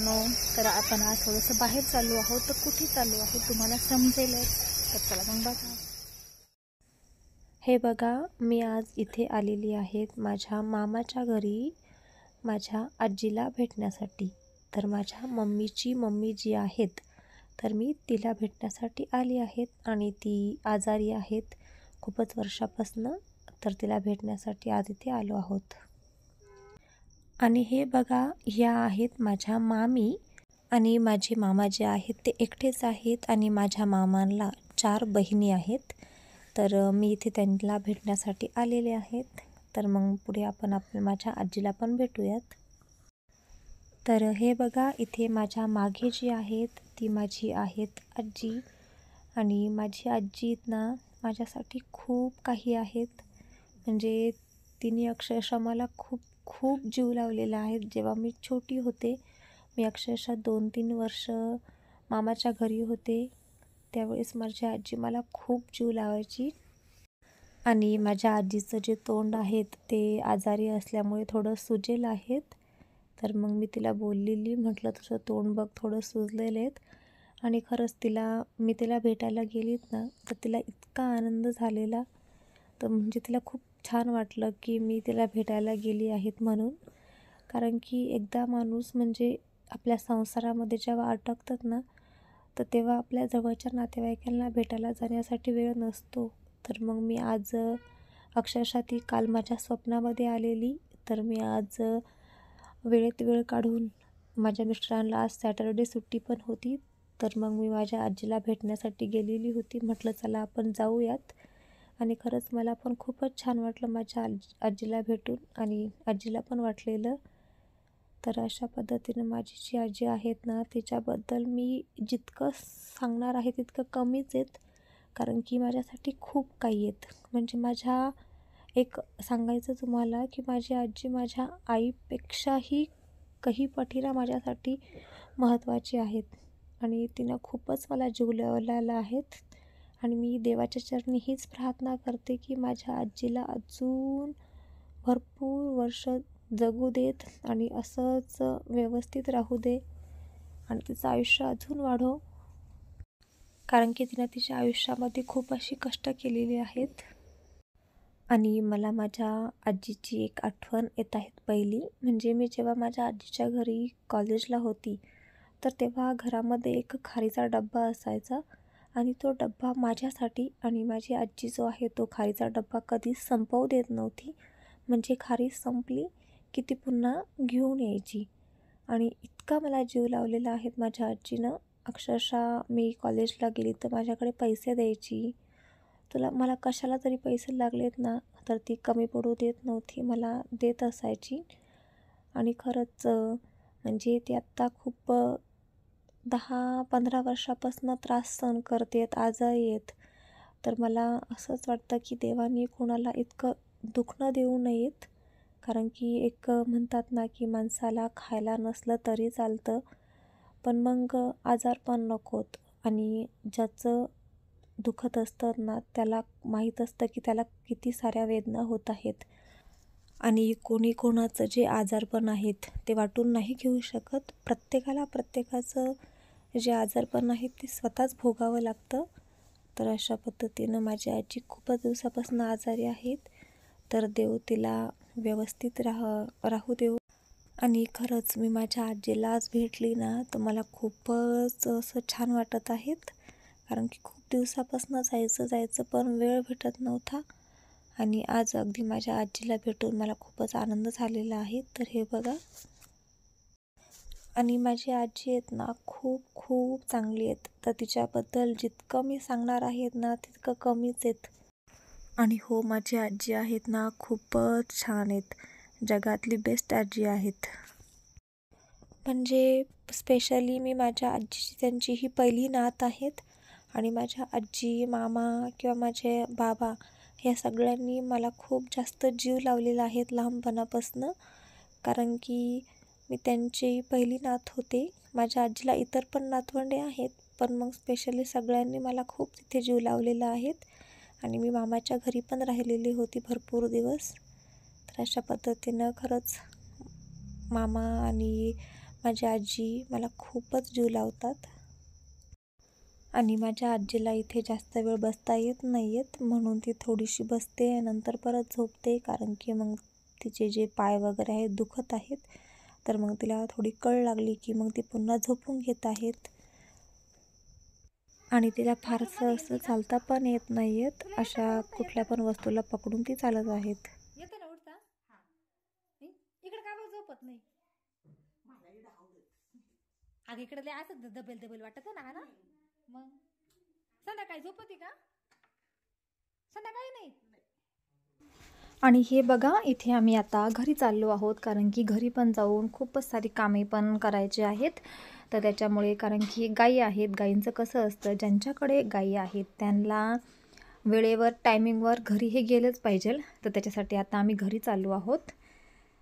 मित्रांनो, तर आपण आज थोडंसं बाहेर चालू आहोत. तर कुठे चालू आहोत तुम्हाला समजेलच. तर चला मग बघा. हे बघा, मी आज इथे आलेली आहे माझ्या मामाच्या घरी माझ्या आजीला भेटण्यासाठी. तर माझ्या मम्मीची मम्मी जी आहेत, तर मी तिला भेटण्यासाठी आली आहेत आणि ती आजारी आहेत खूपच वर्षापासून. तर तिला भेटण्यासाठी आज इथे आलो आहोत. आणि हे बघा, ह्या आहेत माझ्या मामी आणि माझे मामा जे आहेत ते एकटेच आहेत आणि माझ्या मामांना 4 बहिणी आहेत. तर मी इथे त्यांना भेटण्यासाठी आलेले आहेत. तर मग पुढे आपण माझ्या आजीला पण भेटूयात. तर हे बघा, इथे माझ्या मागे जी आहेत ती माझी आहेत आजी. आणि माझी आजी ना माझ्यासाठी खूप काही आहेत. म्हणजे तिने अक्षरशः मला खूप खूप जीव लावलेला आहे. जेव्हा मी छोटी होते, मी अक्षरशः 2-3 वर्ष मामाच्या घरी होते, त्यावेळेस माझी आजी मला खूप जीव लावायची. आणि माझ्या आजीचं जे तोंड आहेत ते आजारी असल्यामुळे थोडं सुजेल आहेत. तर मग मी तिला बोललेली, म्हटलं तुझं तोंड बघ थोडं सुजलेलं आहेत. आणि खरंच मी तिला भेटायला गेलीत ना, तर तिला इतका आनंद झालेला. तर म्हणजे तिला खूप छान वाटलं की मी तिला भेटायला गेली आहेत म्हणून. कारण की एकदा माणूस म्हणजे आपल्या संसारामध्ये जेव्हा अटकतात ना, तर तेव्हा आपल्या जवळच्या नातेवाईकांना भेटायला जाण्यासाठी वेळ नसतो. तर मग मी आज अक्षरशः ती काल माझ्या स्वप्नामध्ये आलेली. तर मी आज वेळेत वेळ काढून, माझ्या मिस्टरांना आज सॅटर्डे सुट्टी पण होती, तर मग मी माझ्या आजीला भेटण्यासाठी गेलेली होती. म्हटलं चला आपण जाऊयात. आणि खरंच मला पण खूपच छान वाटलं माझ्या आजीला भेटून आणि आजीला पण वाटलेलं. तर अशा पद्धतीनं माझी जी आजी आहेत ना, तिच्याबद्दल मी जितकं सांगणार आहे तितकं कमीच आहेत. कारण की माझ्यासाठी खूप काही आहेत. म्हणजे एक सांगायचं तुम्हाला की माझी आजी माझ्या आईपेक्षाही काही पटीला माझ्यासाठी महत्त्वाची आहेत. आणि तिनं खूपच मला जीव लावलेला आहेत. आणि मी देवाच्या चरणी हीच प्रार्थना करते की माझ्या आजीला अजून भरपूर वर्ष जगू देत आणि असंच व्यवस्थित राहू दे आणि तिचं आयुष्य अजून वाढो. कारण की तिनं तिच्या आयुष्यामध्ये खूप अशी कष्ट केलेली आहेत. आणि मला माझ्या आजीची एक आठवण येत आहेत पहिली. म्हणजे मी जेव्हा माझ्या आजीच्या घरी कॉलेजला होती, तर तेव्हा घरामध्ये एक खारीचा डब्बा असायचा. आणि तो डब्बा माझ्यासाठी, आणि माझी आजी जो आहे तो खारीचा डब्बा कधीच संपवू देत नव्हती. म्हणजे खारी संपली की ती पुन्हा घेऊन यायची. आणि इतका मला जीव लावलेला आहे माझ्या आजीनं. अक्षरशः मी कॉलेजला गेली तर माझ्याकडे पैसे द्यायची. मला कशाला तरी पैसे लागलेत ना, तर ती कमी पडू देत नव्हती, मला देत असायची. आणि खरंच म्हणजे ती आत्ता खूप 10-15 वर्षापासून त्रास सहन करतेत, आजारी आहेत. तर मला असंच वाटतं की देवाने कोणाला इतकं दुःख न देऊ नयेत. कारण की एक म्हणतात ना की माणसाला खायला नसलं तरी चालतं, पण मग आजारपण नकोत. आणि ज्याचं दुखत असतं ना, त्याला माहीत असतं की त्याला किती साऱ्या वेदना होत आहेत. आणि कोणाचं जे आजारपण आहेत ते वाटून नाही घेऊ शकत. प्रत्येकाचं जे आजारपण आहेत ते स्वतःच भोगावं लागतं. तर अशा पद्धतीनं माझी आजी खूपच दिवसापासून आजारी आहेत. तर देव तिला व्यवस्थित राहू देऊ. आणि खरंच मी माझ्या आजीला आज भेटली ना, तर मला खूपच असं छान वाटत आहेत. कारण की खूप दिवसापासून जायचं पण वेळ भेटत नव्हता. आणि आज अगदी माझ्या आजीला भेटून मला खूपच आनंद झालेला आहे. तर हे बघा, आणि माझी आजी आहेत ना खूप खूप चांगली आहेत. तर तिच्याबद्दल जितकं मी सांगणार आहेत ना तितकं कमीच आहेत. आणि हो, माझी आजी आहेत ना खूपच छान आहेत. जगातली बेस्ट आजी आहेत. म्हणजे स्पेशली मी माझ्या आजीची त्यांची ही पहिली नात आहेत. आणि माझ्या आजी, मामा किंवा माझे बाबा ह्या सगळ्यांनी मला खूप जास्त जीव लावलेला आहे लहानपणापासून. कारण की मी त्यांची पहिली नात होते. माझ्या आजीला इतर पण नातवंडे आहेत, पण मग स्पेशली सगळ्यांनी मला खूप तिथे जीव लावलेला आहेत. आणि मी मामाच्या घरी पण राहिलेली होती भरपूर दिवस. तर अशा पद्धतीनं खरंच मामा आणि माझी आजी मला खूपच जीव लावतात आणि माझ्या आजीला इथे जास्त वेळ बसता येत नाहीत, म्हणून ती थोडीशी बसते नंतर परत झोपते, कारण की मग तिचे जे पाय वगैरे आहेत दुखत आहेत, तर मग तिला थोडी कळ लागली की मग ती पुन्हा झोपून घेत आहेत. आणि तिला फारसं असं चालता पण येत नाहीत, अशा कुठल्या पण वस्तूला पकडून ती चालत आहेत. येतं ना उठता इकडे का बरं झोपत नाही? अगं इकडे लय असं दबेल दबेल वाटत ना. मग संध्याकाळी झोपती का? संध्याकाळी नाही. आणि हे बघा, इथे आम्ही आता घरी चाललो आहोत, कारण की घरी पण जाऊन खूपच सारी कामे पण करायची आहेत. तर त्याच्यामुळे, कारण की गायी आहेत, गायींचं कसं असतं, ज्यांच्याकडे गायी आहेत त्यांना वेळेवर टायमिंगवर घरी हे गेलंच पाहिजे. तर त्याच्यासाठी आता आम्ही घरी चाललो आहोत.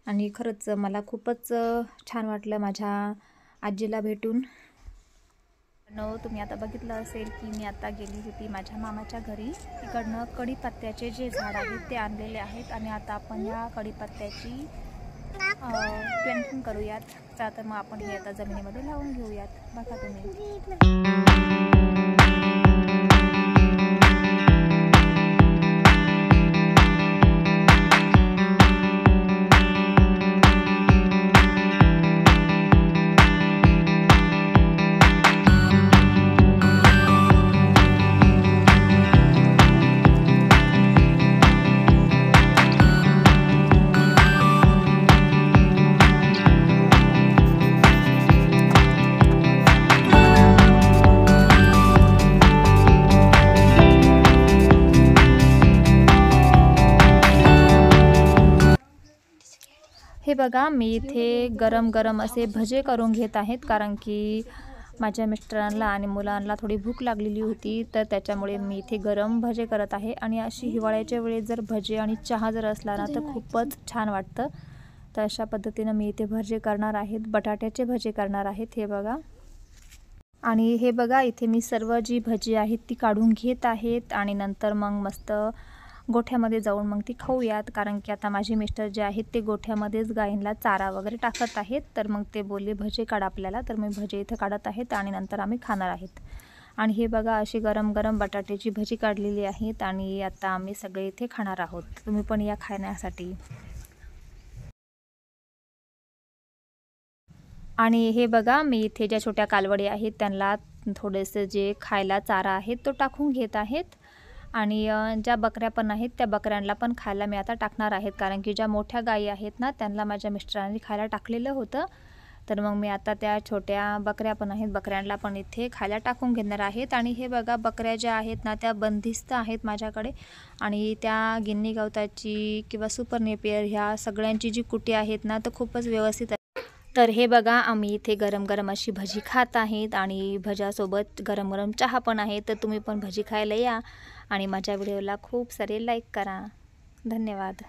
आणि खरंच मला खूपच छान वाटलं माझ्या आजीला भेटून. तुम्ही आता बघितलं असेल की मी आता गेली होती माझ्या मामाच्या घरी. तिकडनं कढीपत्त्याचे जे झाड आहेत ते आणलेले आहेत आणि आता आपण या कढीपत्त्याची प्लॅंटिंग करूयात. तर मग आपण हे आता जमिनीमध्ये लावून घेऊयात. बघा तुम्ही. हे बघा, मी इथे गरम गरम असे भजे करून घेत आहेत, कारण की माझ्या मिस्टरांना आणि मुलांना थोडी भूक लागलेली होती, तर त्याच्यामुळे मी इथे गरम भजे करत आहे. आणि अशी हिवाळ्याच्या वेळेस जर भजे आणि चहा जर असला ना तर खूपच छान वाटतं. तर अशा पद्धतीनं मी इथे भजे करणार आहेत, बटाट्याचे भजे करणार आहेत. हे बघा, आणि हे बघा, इथे मी सर्व जी भजी आहेत ती काढून घेत आहेत आणि नंतर मग मस्त गोठ्यामध्ये जाऊन मग ती खाऊयात, कारण की आता माझे मिस्टर जे आहेत ते गोठ्यामध्येच गायींना चारा वगैरे टाकत आहेत. तर मग ते बोलले भजे काढ आपल्याला, तर मी भजे इथं काढत आहेत आणि नंतर आम्ही खाणार आहेत. आणि हे बघा, अशी गरम गरम बटाट्याची भजी काढलेली आहेत आणि आता आम्ही सगळे इथे खाणार आहोत. तुम्ही पण या खाण्यासाठी. आणि हे बघा, मी इथे ज्या छोट्या कालवडी आहेत त्यांना थोडेसे जे खायला चारा आहेत तो टाकून घेत आहेत. आणि ज्या बकऱ्या पण आहेत त्या बकऱ्यांना पण खायला मी आता टाकणार आहेत, कारण की ज्या मोठ्या गायी आहेत ना त्यांना माझ्या मिस्टरांनी खायला टाकलेलं होतं. तर मग मी आता त्या छोट्या बकऱ्या पण आहेत, बकऱ्यांना पण इथे खायला टाकून घेणार आहेत. आणि हे बघा, बकऱ्या ज्या आहेत ना त्या बंदिस्त आहेत माझ्याकडे, आणि त्या गिन्नी गवताची किंवा सुपर नेपियर ह्या सगळ्यांची जी कुटी आहेत ना तर खूपच व्यवस्थित आहे. तर हे बघा, आम्ही इथे गरम गरम अशी भजी खात आहेत आणि भज्यासोबत गरम गरम चहा पण आहे. तर तुम्ही पण भजी खायला या आणि माझ्या व्हिडिओला खूप सारे लाईक करा. धन्यवाद.